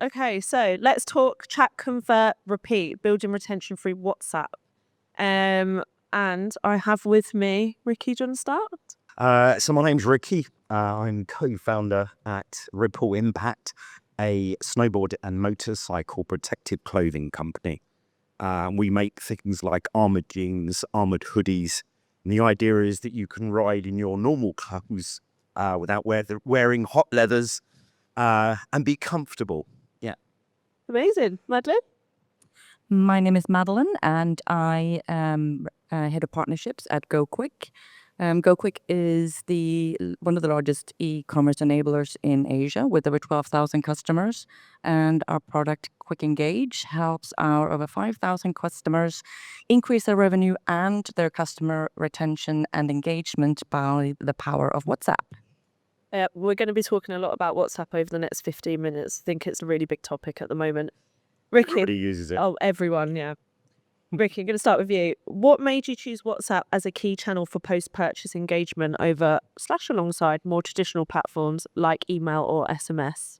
Okay, so let's talk chat, convert, repeat, building retention through WhatsApp. And I have with me Ricky. Do you want to start? So my name's Ricky. I'm co-founder at Rippl Impact, a snowboard and motorcycle protective clothing company. We make things like armored jeans, armored hoodies. And the idea is that you can ride in your normal clothes without wearing hot leathers and be comfortable. Yeah. Amazing. Madeline? My name is Madeline, and I am head of partnerships at GoKwik. GoKwik is one of the largest e-commerce enablers in Asia with over 12,000 customers. And our product, Quick Engage, helps our over 5,000 customers increase their revenue and their customer retention and engagement by the power of WhatsApp. We're going to be talking a lot about WhatsApp over the next 15 minutes. I think it's a really big topic at the moment. Ricky? Everybody uses it. Oh, everyone, yeah. Ricky, I'm going to start with you. What made you choose WhatsApp as a key channel for post-purchase engagement alongside more traditional platforms like email or SMS?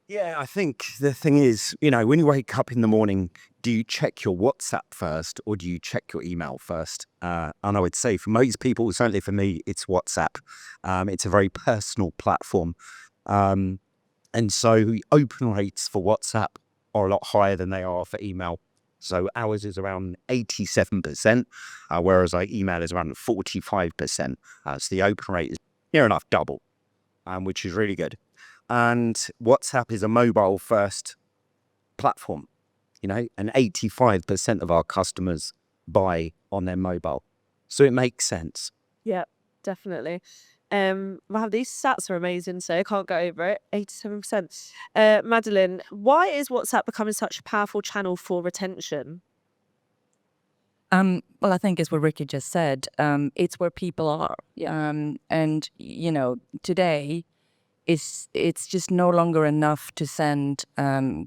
Yeah, I think the thing is, when you wake up in the morning, do you check your WhatsApp first or do you check your email first? And I would say for most people, certainly for me, it's WhatsApp. It's a very personal platform. And so the open rates for WhatsApp are a lot higher than they are for email. So ours is around 87%, whereas our email is around 45%. So the open rate is near enough double, which is really good. And WhatsApp is a mobile first platform, and 85% of our customers buy on their mobile. So it makes sense. Yeah, definitely. Wow, these stats are amazing, so I can't go over it. 87%. Madeline, why is WhatsApp becoming such a powerful channel for retention? Well, I think it's what Ricky just said. It's where people are. And, today, it's just no longer enough to send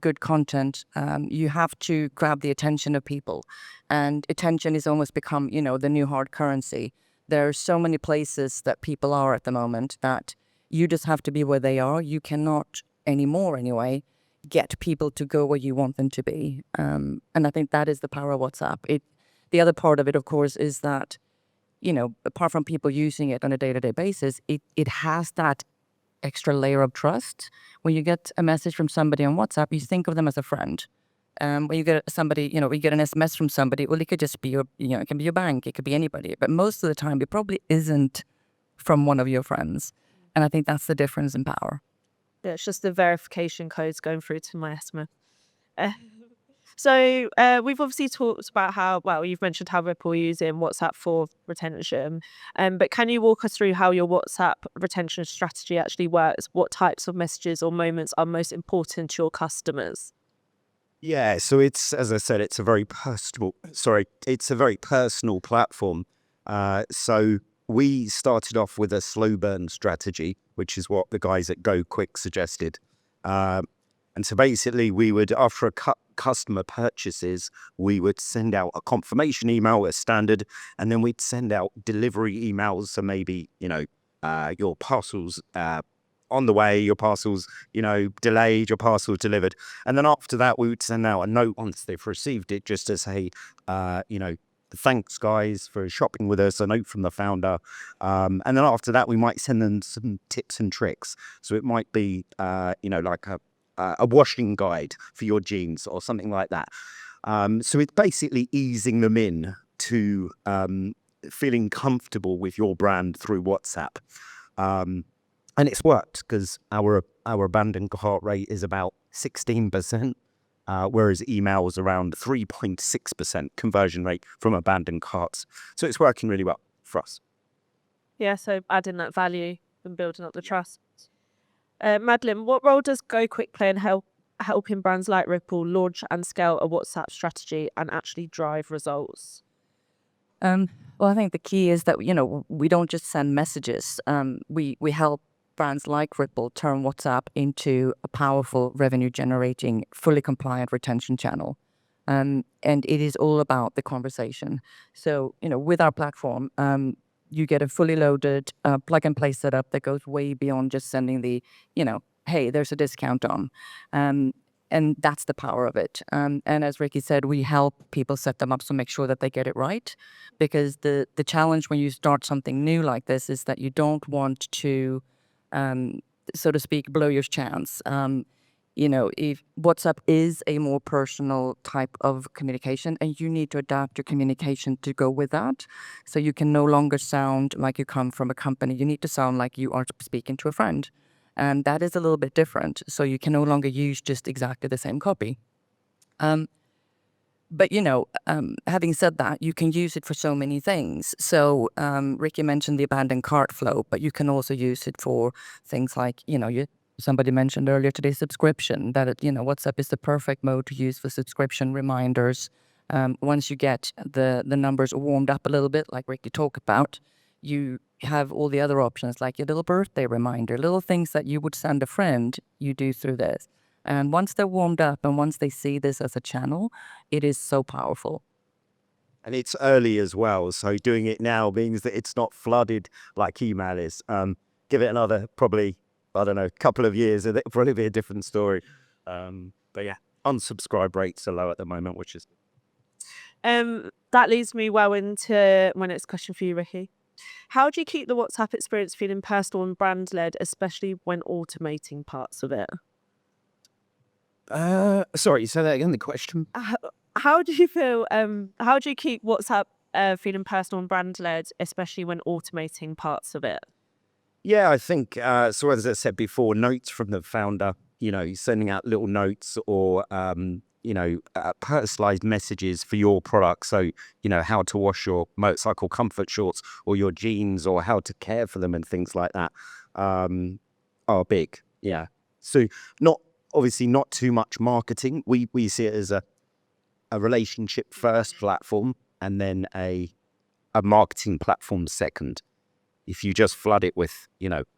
good content. You have to grab the attention of people. And attention has almost become, the new hard currency. There are so many places that people are at the moment that you just have to be where they are. You cannot anymore, anyway, get people to go where you want them to be. And I think that is the power of WhatsApp. The other part of it, of course, is that, apart from people using it on a day-to-day basis, it has that extra layer of trust. When you get a message from somebody on WhatsApp, you think of them as a friend. When you get you get an SMS from somebody, well, it could just be it can be your bank, it could be anybody. But most of the time, it probably isn't from one of your friends. And I think that's the difference in power. Yeah, it's just the verification codes going through to my SMS. So we've obviously talked about you've mentioned how Rippl are using WhatsApp for retention. But can you walk us through how your WhatsApp retention strategy actually works? What types of messages or moments are most important to your customers? Yeah, so as I said, it's a very personal platform. So we started off with a slow burn strategy, which is what the guys at GoKwik suggested. And so basically we would, after a customer purchases, we would send out a confirmation email as standard, and then we'd send out delivery emails. So maybe, your parcels on the way, your parcels, delayed, your parcels delivered. And then after that, we would send out a note once they've received it, just to say, thanks guys for shopping with us, a note from the founder. And then after that, we might send them some tips and tricks. So it might be, like a washing guide for your jeans or something like that. So it's basically easing them in to feeling comfortable with your brand through WhatsApp. And it's worked because our abandoned cart rate is about 16%, whereas email is around 3.6% conversion rate from abandoned carts. So it's working really well for us. Yeah, so adding that value and building up the trust. Madeline, what role does GoKwik play in helping brands like Rippl launch and scale a WhatsApp strategy and actually drive results? Well, I think the key is that, we don't just send messages. We help brands like Rippl turn WhatsApp into a powerful revenue-generating, fully compliant retention channel. And it is all about the conversation. So, with our platform, you get a fully loaded plug-and-play setup that goes way beyond just sending the, hey, there's a discount on. And that's the power of it. And as Ricky said, we help people set them up, so make sure that they get it right. Because the challenge when you start something new like this is that you don't want to, so to speak, blow your chance. If WhatsApp is a more personal type of communication, and you need to adapt your communication to go with that. So you can no longer sound like you come from a company. You need to sound like you are speaking to a friend. And that is a little bit different. So you can no longer use just exactly the same copy. But, having said that, you can use it for so many things. So Ricky mentioned the abandoned cart flow, but you can also use it for things like, somebody mentioned earlier today, subscription, that, WhatsApp is the perfect mode to use for subscription reminders. Once you get the numbers warmed up a little bit, like Ricky talked about, you have all the other options, like your little birthday reminder, little things that you would send a friend, you do through this. And once they're warmed up and once they see this as a channel, it is so powerful. And it's early as well. So doing it now means that it's not flooded like email is. Give it another, probably, I don't know, couple of years, and it'll probably be a different story. But yeah, unsubscribe rates are low at the moment, which is... That leads me well into my next question for you, Ricky. How do you keep the WhatsApp experience feeling personal and brand-led, especially when automating parts of it? Sorry, say that again, the question. How do you feel? How do you keep WhatsApp feeling personal and brand-led, especially when automating parts of it? Yeah, I think, so as I said before, notes from the founder, sending out little notes or, personalized messages for your product. So, how to wash your motorcycle comfort shorts or your jeans or how to care for them and things like that are big. Yeah. So obviously not too much marketing. We see it as a relationship first platform and then a marketing platform second. If you just flood it with,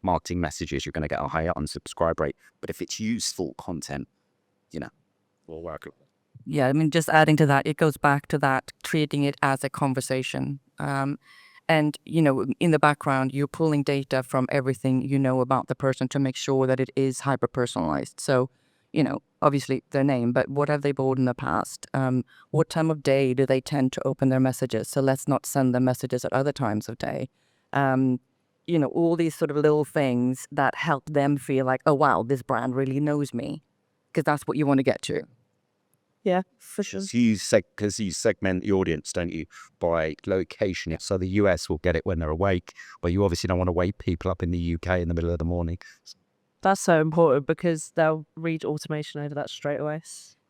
marketing messages, you're going to get a higher unsubscribe rate. But if it's useful content, will work. Yeah, I mean, just adding to that, it goes back to that, treating it as a conversation. And, in the background, you're pulling data from everything you know about the person to make sure that it is hyper-personalized. So, obviously their name, but what have they bought in the past? What time of day do they tend to open their messages? So let's not send them messages at other times of day. All these sort of little things that help them feel like, oh, wow, this brand really knows me. Because that's what you want to get to. Yeah, for sure. So because you segment the audience, don't you, by location. So the US will get it when they're awake, but you obviously don't want to wake people up in the UK in the middle of the morning. That's so important because they'll read automation over that straight away.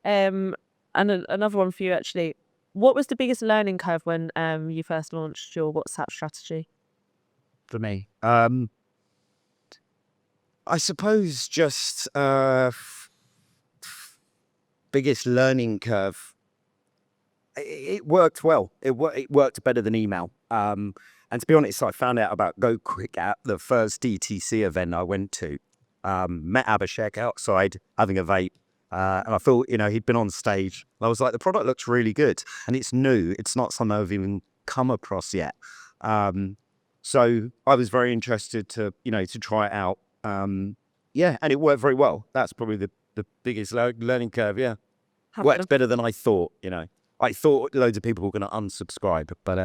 And another one for you, actually. What was the biggest learning curve when you first launched your WhatsApp strategy? For me, I suppose just biggest learning curve. It worked well. It worked better than email. And to be honest, I found out about GoKwik at the first DTC event I went to. Met Abhishek outside having a vape. And I thought, he'd been on stage. I was like, the product looks really good. And it's new. It's not something I've even come across yet. So I was very interested to try it out. And it worked very well. That's probably the biggest learning curve, yeah. Worked better than I thought, I thought loads of people were going to unsubscribe, but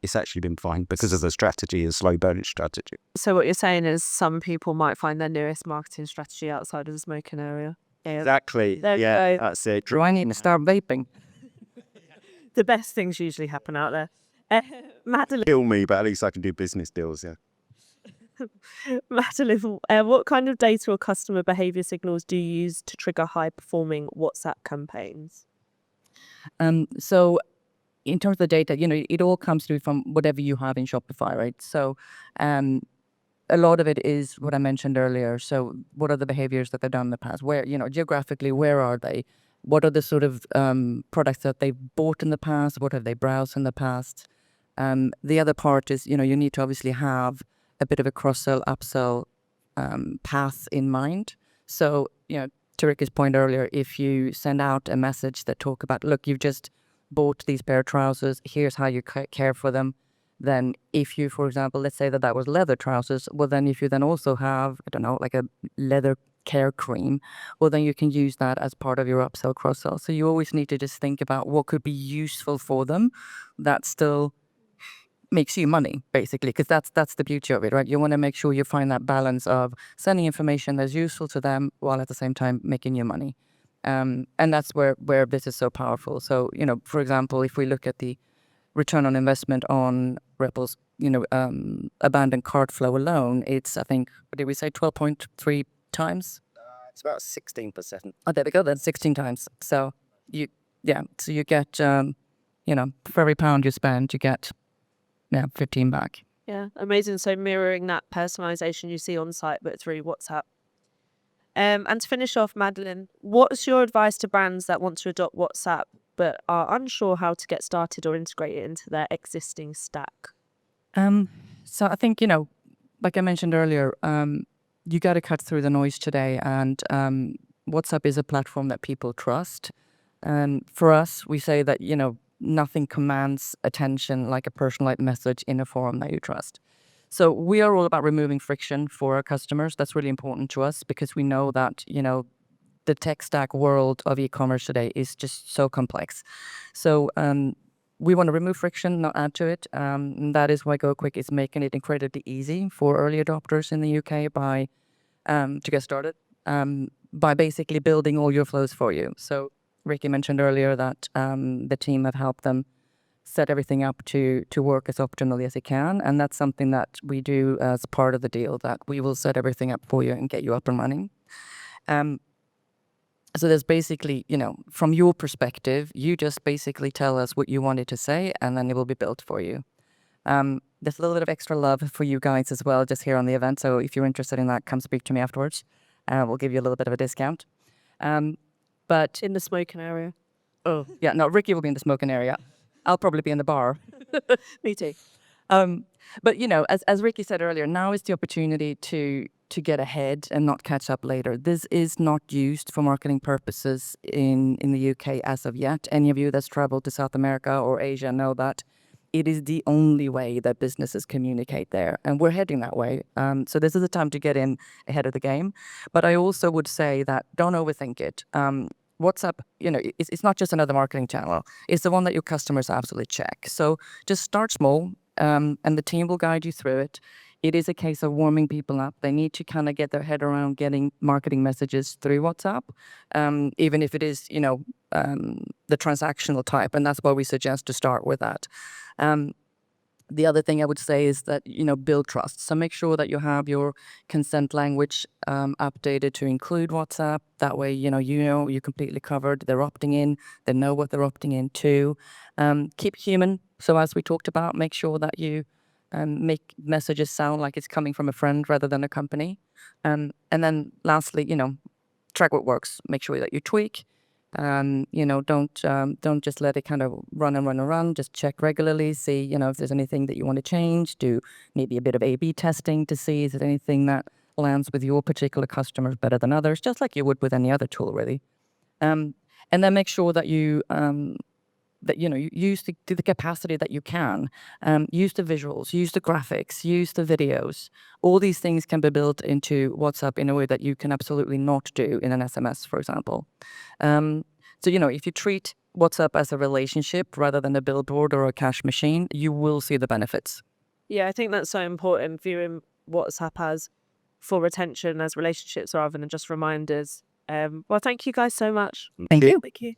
it's actually been fine because of the strategy, the slow burn strategy. So what you're saying is some people might find their newest marketing strategy outside of the smoking area. Yeah. Exactly. Yeah, that's it. Do I need to start vaping? The best things usually happen out there. Madeline, Kill me, but at least I can do business deals, yeah. Madeline, what kind of data or customer behavior signals do you use to trigger high-performing WhatsApp campaigns? So in terms of the data, it all comes through from whatever you have in Shopify, right? So a lot of it is what I mentioned earlier. So what are the behaviors that they've done in the past? Where, geographically, where are they? What are the sort of products that they've bought in the past? What have they browsed in the past? The other part is, you need to obviously have a bit of a cross-sell, upsell path in mind. So, to Ricky's point earlier, if you send out a message that talk about, look, you've just bought these pair of trousers, here's how you care for them. Then if you, for example, let's say that was leather trousers, well, then if you then also have, I don't know, like a leather care cream, well, then you can use that as part of your upsell cross-sell. So you always need to just think about what could be useful for them that still makes you money, basically, because that's the beauty of it, right? You want to make sure you find that balance of sending information that's useful to them while at the same time making you money. And that's where this is so powerful. So, for example, if we look at the return on investment on Rippl's, abandoned cart flow alone, it's, I think, what did we say, 12.3 times? It's about 16%. Oh, there we go, then 16 times. So you get, for every pound you spend, you get 15 back. Yeah, amazing. So mirroring that personalization you see on site, but through WhatsApp. And to finish off, Madeline, what's your advice to brands that want to adopt WhatsApp but are unsure how to get started or integrate it into their existing stack? So I think, like I mentioned earlier, you got to cut through the noise today, and WhatsApp is a platform that people trust. And for us, we say that, nothing commands attention like a personalized message in a forum that you trust. So we are all about removing friction for our customers. That's really important to us because we know that, the tech stack world of e-commerce today is just so complex. So we want to remove friction, not add to it. And that is why GoKwik is making it incredibly easy for early adopters in the UK to get started by basically building all your flows for you. So Ricky mentioned earlier that the team have helped them set everything up to work as optimally as it can. And that's something that we do as part of the deal, that we will set everything up for you and get you up and running. So there's basically, from your perspective, you just basically tell us what you wanted to say, and then it will be built for you. There's a little bit of extra love for you guys as well, just here on the event. So if you're interested in that, come speak to me afterwards. We'll give you a little bit of a discount. But In the smoking area. oh yeah, no, Ricky will be in the smoking area. I'll probably be in the bar. Me too. But as Ricky said earlier, now is the opportunity to get ahead and not catch up later. This is not used for marketing purposes in the UK as of yet. Any of you that's traveled to South America or Asia know that it is the only way that businesses communicate there, and we're heading that way. So this is a time to get in ahead of the game. But I also would say that don't overthink it. WhatsApp, it's not just another marketing channel. It's the one that your customers absolutely check. So just start small, and the team will guide you through it. It is a case of warming people up. They need to kind of get their head around getting marketing messages through WhatsApp, even if it is, the transactional type. And that's why we suggest to start with that. The other thing I would say is that, build trust. So make sure that you have your consent language updated to include WhatsApp. That way, you're completely covered. They're opting in. They know what they're opting in to. Keep human. So as we talked about, make sure that you make messages sound like it's coming from a friend rather than a company. And then lastly, track what works. Make sure that you tweak. Don't just let it kind of run. Just check regularly, see, if there's anything that you want to change. Do maybe a bit of A/B testing to see is there anything that lands with your particular customers better than others, just like you would with any other tool, really. And then make sure that you you use the capacity that you can. Use the visuals, use the graphics, use the videos. All these things can be built into WhatsApp in a way that you can absolutely not do in an SMS, for example. So, if you treat WhatsApp as a relationship rather than a billboard or a cash machine, you will see the benefits. Yeah, I think that's so important, viewing WhatsApp as for retention as relationships rather than just reminders. Well, thank you guys so much. Thank you. Thank you.